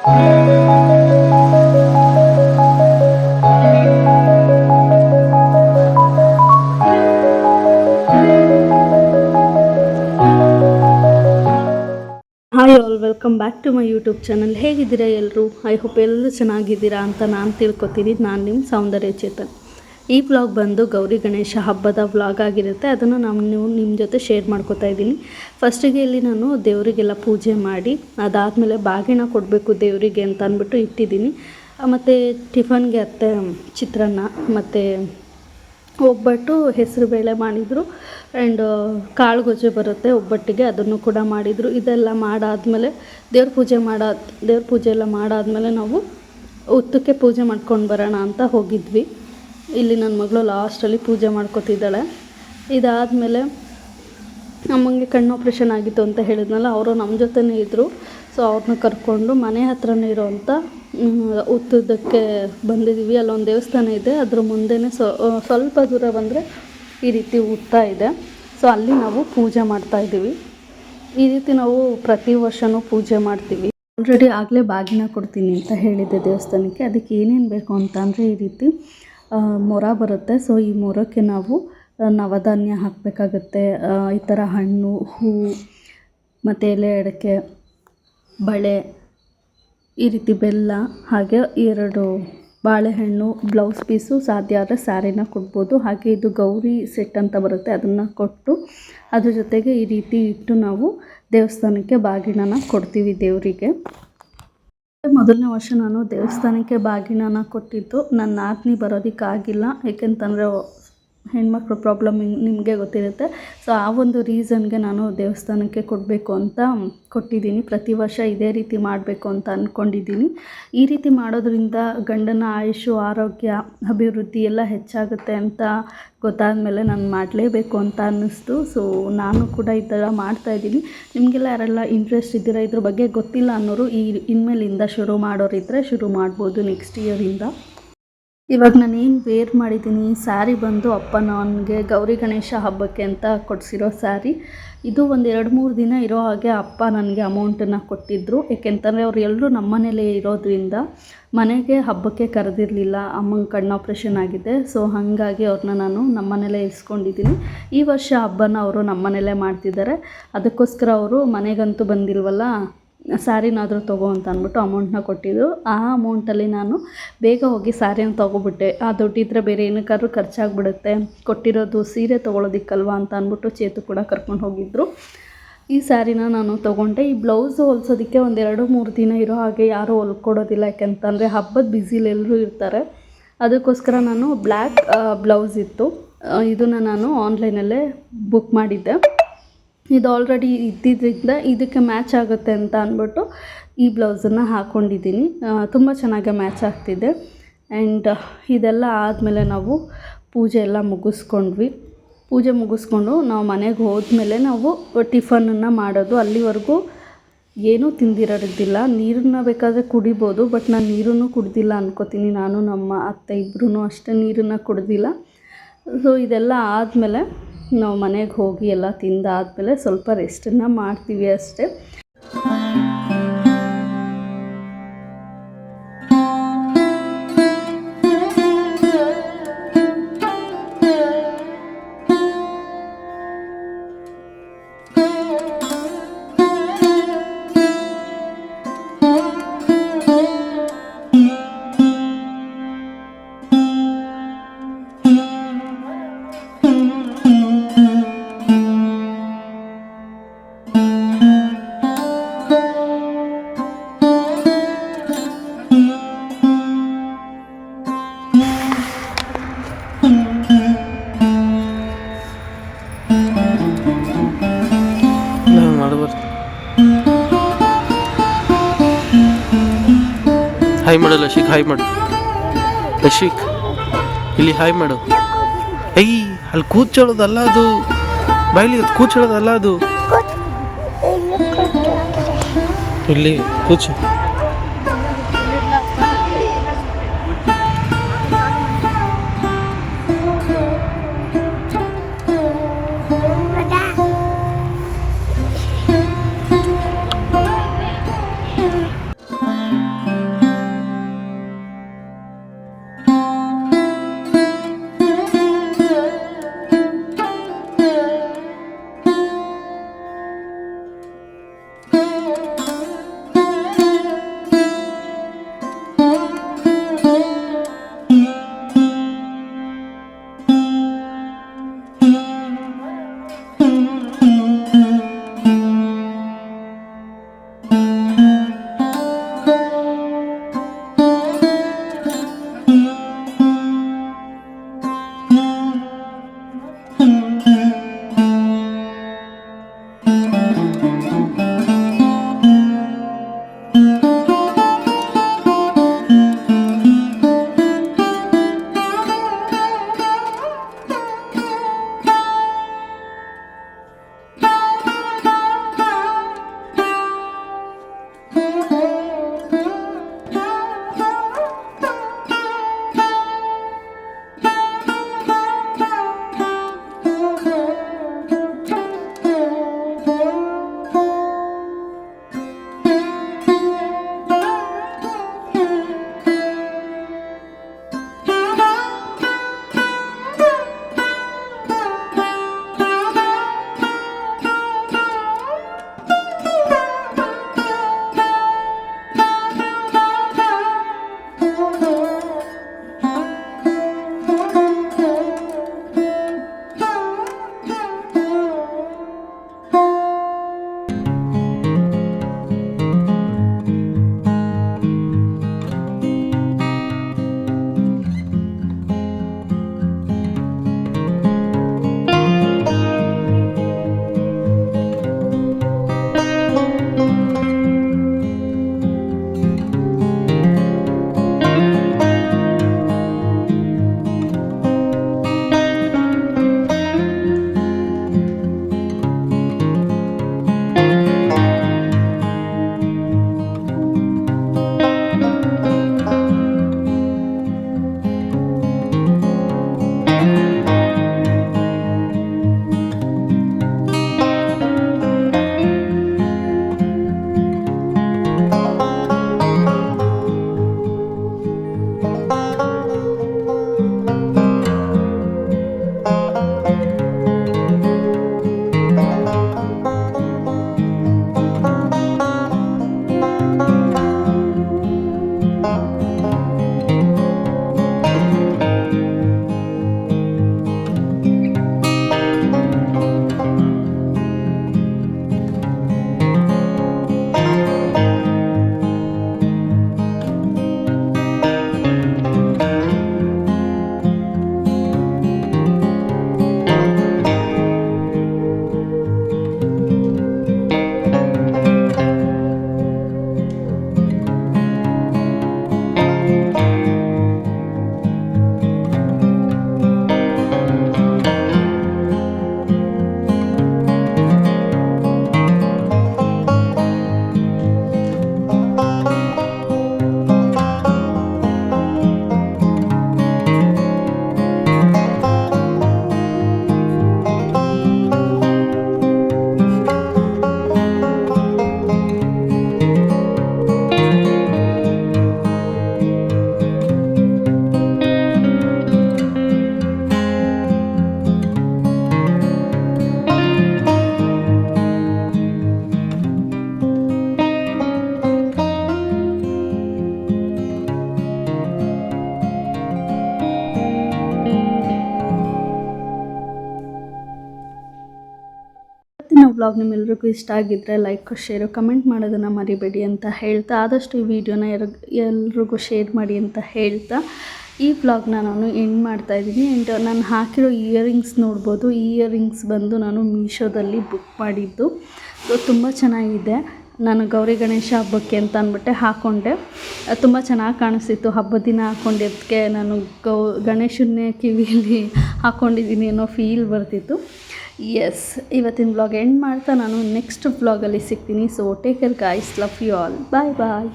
Hi all, welcome back to my YouTube channel. ಹೇಗಿದ್ದೀರಾ ಎಲ್ಲರೂ? I hope ಎಲ್ಲರೂ ಚೆನ್ನಾಗಿದ್ದೀರಾ ಅಂತ ನಾನು ತಿಳ್ಕೊತೀನಿ. ನಾನು ನಿಮ್ಮ ಸೌಂದರ್ಯ ಚೇತನ್. ಈ ವ್ಲಾಗ್ ಬಂದು ಗೌರಿ ಗಣೇಶ ಹಬ್ಬದ ವ್ಲಾಗ್ ಆಗಿರುತ್ತೆ. ಅದನ್ನು ನಿಮ್ಮ ಜೊತೆ ಶೇರ್ ಮಾಡ್ಕೋತಾ ಇದ್ದೀನಿ. ಫಸ್ಟಿಗೆ ಇಲ್ಲಿ ನಾನು ದೇವರಿಗೆಲ್ಲ ಪೂಜೆ ಮಾಡಿ ಅದಾದಮೇಲೆ ಬಾಗಿನ ಕೊಡಬೇಕು ದೇವರಿಗೆ ಅಂತ ಅಂದ್ಬಿಟ್ಟು ಇಟ್ಟಿದ್ದೀನಿ. ಮತ್ತು ಟಿಫನ್ಗೆ ಅತ್ತೆ ಚಿತ್ರಾನ್ನ ಮತ್ತು ಒಬ್ಬಟ್ಟು ಹೆಸರು ಬೇಳೆ ಮಾಡಿದರು. ಆ್ಯಂಡ್ ಕಾಳು ಗೊಜ್ಜೆ ಬರುತ್ತೆ ಒಬ್ಬಟ್ಟಿಗೆ, ಅದನ್ನು ಕೂಡ ಮಾಡಿದರು. ಇದೆಲ್ಲ ಮಾಡಾದಮೇಲೆ ದೇವ್ರ ಪೂಜೆ ಎಲ್ಲ ಮಾಡಾದಮೇಲೆ ನಾವು ಹುತ್ತಕ್ಕೆ ಪೂಜೆ ಮಾಡ್ಕೊಂಡು ಬರೋಣ ಅಂತ ಹೋಗಿದ್ವಿ. ಇಲ್ಲಿ ನನ್ನ ಮಗಳು ಲಾಸ್ಟಲ್ಲಿ ಪೂಜೆ ಮಾಡ್ಕೊತಿದ್ದಾಳೆ. ಇದಾದಮೇಲೆ ಅಮ್ಮಂಗೆ ಕಣ್ಣು ಆಪ್ರೇಷನ್ ಆಗಿತ್ತು ಅಂತ ಹೇಳಿದ್ನಲ್ಲ, ಅವರು ನಮ್ಮ ಜೊತೆನೇ ಇದ್ದರು. ಸೊ ಅವ್ರನ್ನ ಕರ್ಕೊಂಡು ಮನೆ ಹತ್ರನೇ ಇರೋವಂಥ ಹುತ್ತದಕ್ಕೆ ಬಂದಿದ್ದೀವಿ. ಅಲ್ಲೊಂದು ದೇವಸ್ಥಾನ ಇದೆ, ಅದ್ರ ಮುಂದೆನೇ ಸ್ವಲ್ಪ ದೂರ ಬಂದರೆ ಈ ರೀತಿ ಹುತ್ತ ಇದೆ. ಸೊ ಅಲ್ಲಿ ನಾವು ಪೂಜೆ ಮಾಡ್ತಾಯಿದ್ದೀವಿ. ಈ ರೀತಿ ನಾವು ಪ್ರತಿ ವರ್ಷವೂ ಪೂಜೆ ಮಾಡ್ತೀವಿ. ಆಲ್ರೆಡಿ ಆಗಲೇ ಬಾಗಿನ ಕೊಡ್ತೀನಿ ಅಂತ ಹೇಳಿದ್ದೆ ದೇವಸ್ಥಾನಕ್ಕೆ. ಅದಕ್ಕೆ ಏನೇನು ಬೇಕು ಅಂತ ಅಂದರೆ ಈ ರೀತಿ ಮೊರ ಬರುತ್ತೆ. ಸೊ ಈ ಮೊರಕ್ಕೆ ನಾವು ನವಧಾನ್ಯ ಹಾಕಬೇಕಾಗತ್ತೆ. ಈ ಥರ ಹಣ್ಣು, ಹೂವು ಮತ್ತು ಎಲೆ ಅಡಿಕೆ, ಬಳೆ, ಈ ರೀತಿ ಬೆಲ್ಲ, ಹಾಗೆ 2 ಬಾಳೆಹಣ್ಣು, ಬ್ಲೌಸ್ ಪೀಸು, ಸಾಧ್ಯ ಆದರೆ ಸ್ಯಾರಿನ ಕೊಡ್ಬೋದು. ಹಾಗೆ ಇದು ಗೌರಿ ಸೆಟ್ ಅಂತ ಬರುತ್ತೆ, ಅದನ್ನು ಕೊಟ್ಟು ಅದ್ರ ಜೊತೆಗೆ ಈ ರೀತಿ ಇಟ್ಟು ನಾವು ದೇವಸ್ಥಾನಕ್ಕೆ ಬಾಗಿಣನ ಕೊಡ್ತೀವಿ ದೇವರಿಗೆ. ಮೊದಲನೇ ವರ್ಷ ನಾನು ದೇವಸ್ಥಾನಕ್ಕೆ ಬಾಗಿಣನ ಕೊಟ್ಟಿದ್ದು. ನನ್ನ ನಾದಿನಿ ಬರೋದಕ್ಕಾಗಿಲ್ಲ, ಏಕೆಂತಂದರೆ ಹೆಣ್ಮಕ್ಳು ಪ್ರಾಬ್ಲಮ್ ನಿಮಗೆ ಗೊತ್ತಿರುತ್ತೆ. ಸೊ ಆ ಒಂದು ರೀಸನ್ಗೆ ನಾನು ದೇವಸ್ಥಾನಕ್ಕೆ ಕೊಡಬೇಕು ಅಂತ ಕೊಟ್ಟಿದ್ದೀನಿ. ಪ್ರತಿ ವರ್ಷ ಇದೇ ರೀತಿ ಮಾಡಬೇಕು ಅಂತ ಅಂದ್ಕೊಂಡಿದ್ದೀನಿ. ಈ ರೀತಿ ಮಾಡೋದ್ರಿಂದ ಗಂಡನ ಆಯುಷು, ಆರೋಗ್ಯ, ಅಭಿವೃದ್ಧಿ ಎಲ್ಲ ಹೆಚ್ಚಾಗುತ್ತೆ ಅಂತ ಗೊತ್ತಾದಮೇಲೆ ನಾನು ಮಾಡಲೇಬೇಕು ಅಂತ ಅನ್ನಿಸ್ತು. ಸೊ ನಾನು ಕೂಡ ಈ ಥರ ಮಾಡ್ತಾಯಿದ್ದೀನಿ. ನಿಮಗೆಲ್ಲ ಯಾರೆಲ್ಲ ಇಂಟ್ರೆಸ್ಟ್ ಇದ್ದೀರಾ, ಇದ್ರ ಬಗ್ಗೆ ಗೊತ್ತಿಲ್ಲ ಅನ್ನೋರು ಇನ್ಮೇಲಿಂದ ಶುರು ಮಾಡೋರಿದ್ದರೆ ಶುರು ಮಾಡ್ಬೋದು ನೆಕ್ಸ್ಟ್ ಇಯರಿಂದ. ಇವಾಗ ನಾನು ಏನು ವೇರ್ ಮಾಡಿದ್ದೀನಿ, ಸ್ಯಾರಿ ಬಂದು ಅಪ್ಪ ನನಗೆ ಗೌರಿ ಗಣೇಶ ಹಬ್ಬಕ್ಕೆ ಅಂತ ಕೊಡಿಸಿರೋ ಸ್ಯಾರಿ. ಇದು ಒಂದು 2-3 ದಿನ ಇರೋ ಹಾಗೆ ಅಪ್ಪ ನನಗೆ ಅಮೌಂಟನ್ನು ಕೊಟ್ಟಿದ್ದರು. ಏಕೆಂತಂದರೆ ಅವ್ರು ಎಲ್ಲರೂ ನಮ್ಮ ಮನೇಲೇ ಇರೋದ್ರಿಂದ ಮನೆಗೆ ಹಬ್ಬಕ್ಕೆ ಕರೆದಿರಲಿಲ್ಲ. ಅಮ್ಮಂಗೆ ಕಣ್ಣು ಆಪ್ರೇಷನ್ ಆಗಿದೆ. ಸೊ ಹಾಗಾಗಿ ಅವ್ರನ್ನ ನಾನು ನಮ್ಮ ಮನೇಲೇ ಇರಿಸ್ಕೊಂಡಿದ್ದೀನಿ. ಈ ವರ್ಷ ಹಬ್ಬನ ಅವರು ನಮ್ಮ ಮನೇಲೇ ಮಾಡ್ತಿದ್ದಾರೆ. ಅದಕ್ಕೋಸ್ಕರ ಅವರು ಮನೆಗಂತೂ ಬಂದಿಲ್ವಲ್ಲ, ಸ್ಯಾರಿನಾದರೂ ತೊಗೋ ಅಂತ ಅಂದ್ಬಿಟ್ಟು ಅಮೌಂಟನ್ನ ಕೊಟ್ಟಿದ್ದರು. ಆ ಅಮೌಂಟಲ್ಲಿ ನಾನು ಬೇಗ ಹೋಗಿ ಸ್ಯಾರಿನ ತೊಗೊಬಿಟ್ಟೆ. ಆ ದುಡ್ಡಿದ್ರೆ ಬೇರೆ ಏನಕ್ಕಾದ್ರೂ ಖರ್ಚಾಗ್ಬಿಡುತ್ತೆ, ಕೊಟ್ಟಿರೋದು ಸೀರೆ ತೊಗೊಳೋದಿಕ್ಕಲ್ವ ಅಂತ ಅಂದ್ಬಿಟ್ಟು ಚೇತು ಕೂಡ ಕರ್ಕೊಂಡು ಹೋಗಿದ್ದರು. ಈ ಸ್ಯಾರಿನ ನಾನು ತೊಗೊಂಡೆ. ಈ ಬ್ಲೌಸು ಹೊಲ್ಸೋದಕ್ಕೆ ಒಂದು 2-3 ದಿನ ಇರೋ ಹಾಗೆ ಯಾರೂ ಹೊಲ್ಕೊಡೋದಿಲ್ಲ, ಯಾಕೆಂತಂದರೆ ಹಬ್ಬದ ಬ್ಯುಸಿಲಿ ಎಲ್ಲರೂ ಇರ್ತಾರೆ. ಅದಕ್ಕೋಸ್ಕರ ನಾನು ಬ್ಲ್ಯಾಕ್ ಬ್ಲೌಸ್ ಇತ್ತು, ಇದನ್ನು ನಾನು ಆನ್ಲೈನಲ್ಲೇ ಬುಕ್ ಮಾಡಿದ್ದೆ. ಇದು ಆಲ್ರೆಡಿ ಇದ್ದಿದ್ದರಿಂದ ಇದಕ್ಕೆ ಮ್ಯಾಚ್ ಆಗುತ್ತೆ ಅಂತ ಅಂದ್ಬಿಟ್ಟು ಈ ಬ್ಲೌಸನ್ನು ಹಾಕ್ಕೊಂಡಿದ್ದೀನಿ. ತುಂಬ ಚೆನ್ನಾಗಿ ಮ್ಯಾಚ್ ಆಗ್ತಿದೆ. ಆ್ಯಂಡ್ ಇದೆಲ್ಲ ಆದಮೇಲೆ ನಾವು ಪೂಜೆ ಎಲ್ಲ ಮುಗಿಸ್ಕೊಂಡ್ವಿ. ಪೂಜೆ ಮುಗಿಸ್ಕೊಂಡು ನಾವು ಮನೆಗೆ ಹೋದ್ಮೇಲೆ ನಾವು ಟಿಫನನ್ನು ಮಾಡೋದು. ಅಲ್ಲಿವರೆಗೂ ಏನೂ ತಿಂದಿರೋದಿಲ್ಲ. ನೀರನ್ನ ಬೇಕಾದರೆ ಕುಡಿಬೋದು, ಬಟ್ ನಾನು ನೀರನ್ನು ಕುಡ್ದಿಲ್ಲ ಅನ್ಕೋತೀನಿ. ನಾನು ನಮ್ಮ ಅತ್ತೆ ಇಬ್ಬರೂ ಅಷ್ಟೇ ನೀರನ್ನು ಕುಡ್ದಿಲ್ಲ. ಸೊ ಇದೆಲ್ಲ ಆದಮೇಲೆ ನಾವು ಮನೆಗೆ ಹೋಗಿ ಎಲ್ಲ ತಿಂದಾದಮೇಲೆ ಸ್ವಲ್ಪ ರೆಸ್ಟನ್ನು ಮಾಡ್ತೀವಿ ಅಷ್ಟೇ. ಹಾಯ್ ಮಾಡು ಲಶಿಕ್, ಹಾಯ್ ಮಾಡು ಲಶಿಕ್, ಇಲ್ಲಿ ಹಾಯ್ ಮಾಡು. ಅಲ್ಲಿ ಕೂಚೋಳೋದಲ್ಲ ಅದು, ಬಾಯ್ಲಿ ಕೂಚೋಳೋದಲ್ಲ ಅದು, ಇಲ್ಲಿ ಕೂಚು. ವ್ಲಾಗ್ ನಿಮ್ಮೆಲ್ರಿಗೂ ಇಷ್ಟ ಆಗಿದ್ದರೆ ಲೈಕ್ ಶೇರು ಕಮೆಂಟ್ ಮಾಡೋದನ್ನು ಮರಿಬೇಡಿ ಅಂತ ಹೇಳ್ತಾ, ಆದಷ್ಟು ಈ ವಿಡಿಯೋನ ಎಲ್ರಿಗೂ ಶೇರ್ ಮಾಡಿ ಅಂತ ಹೇಳ್ತಾ ಈ ವ್ಲಾಗ್ನ ನಾನು ಎಂಡ್ ಮಾಡ್ತಾಯಿದ್ದೀನಿ. ಆ್ಯಂಡ್ ನಾನು ಹಾಕಿರೋ ಇಯರಿಂಗ್ಸ್ ನೋಡ್ಬೋದು. ಈ ಇಯರಿಂಗ್ಸ್ ಬಂದು ನಾನು ಮೀಶೋದಲ್ಲಿ ಬುಕ್ ಮಾಡಿದ್ದು. ಸೊ ತುಂಬ ಚೆನ್ನಾಗಿದೆ. ನಾನು ಗೌರಿ ಗಣೇಶ ಹಬ್ಬಕ್ಕೆ ಅಂತ ಅಂದ್ಬಿಟ್ಟೆ ಹಾಕ್ಕೊಂಡೆ. ತುಂಬ ಚೆನ್ನಾಗಿ ಕಾಣಿಸ್ತಿತ್ತು. ಹಬ್ಬದ ದಿನ ಹಾಕ್ಕೊಂಡಿದ್ದಕ್ಕೆ ನಾನು ಗಣೇಶನ್ನೇ ಕಿವಿಯಲ್ಲಿ ಹಾಕ್ಕೊಂಡಿದ್ದೀನಿ ಅನ್ನೋ ಫೀಲ್ ಬರ್ತಿತ್ತು. ಎಸ್, ಇವತ್ತಿನ ವ್ಲಾಗ್ ಎಂಡ್ ಮಾಡ್ತಾ ನಾನು ನೆಕ್ಸ್ಟ್ ವ್ಲಾಗಲ್ಲಿ ಸಿಗ್ತೀನಿ. So take care guys, love you all, bye bye.